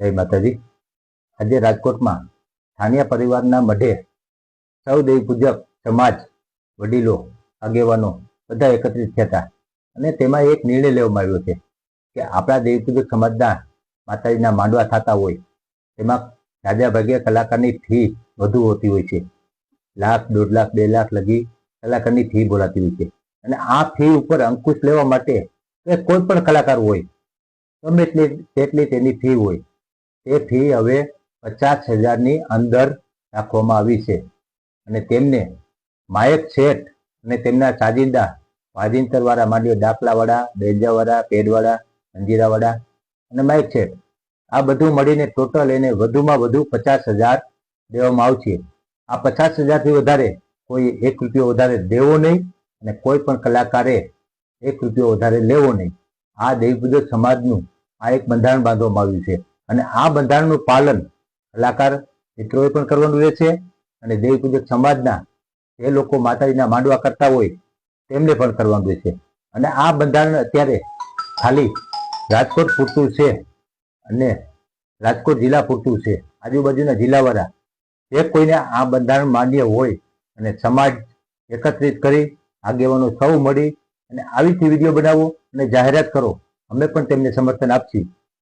જય માતાજી। આજે રાજકોટમાં સ્થાનિય પરિવારના મઢે સૌ દેવી પૂજક સમાજ વડીલો આગેવાનો બધા એકત્રિત થયા હતા અને તેમાં એક નિર્ણય લેવામાં આવ્યો છે કે આપણા દેવી પૂજક સમાજના માતાજીના માંડવા થતા હોય તેમાં જાજા ભાગે કલાકારની ફી વધુ હોતી હોય છે। 1,00,000, 1.5 લાખ, 2 લાખ લગી કલાકારની ફી બોલાતી હોય છે અને આ ફી ઉપર અંકુશ લેવા માટે કોઈ પણ કલાકાર હોય ગમે તેટલી તેની ફી હોય તે ફી હવે 50,000ની અંદર રાખવામાં આવી છે અને તેમને માયક શેઠ અને તેમના ચાજીંદા વાજિંત્રવાળા માંડ્યો દાખલાવાળા, બેજાવાળા, પેડવાળા, અંજીરાવાળા અને માયક શેઠ આ બધું મળીને ટોટલ એને વધુમાં વધુ 50,000 દેવામાં આવશે। આ 50,000થી વધારે કોઈ 1 રૂપિયો વધારે દેવો નહીં અને કોઈ પણ કલાકારે 1 રૂપિયો વધારે લેવો નહીં। આ દેવી પૂજક સમાજનું આ એક બંધારણ બાંધવામાં આવ્યું છે અને આ બંધારણનું પાલન કલાકાર મિત્રોએ પણ કરવાનું રહેશે અને દેવી પૂજક સમાજના જે લોકો માતાજીના માંડવા કરતા હોય તેમને પણ કરવાનું રહેશે। અને આ બંધારણ અત્યારે ખાલી રાજકોટ પૂરતું છે અને રાજકોટ જિલ્લા પૂરતું છે। આજુબાજુના જિલ્લાવાળા જે કોઈને આ બંધારણ માન્ય હોય અને સમાજ એકત્રિત કરી આગેવાનો સૌ મળી અને આવીથી વિડીયો બનાવો અને જાહેરાત કરો, અમે પણ તેમને સમર્થન આપીશું।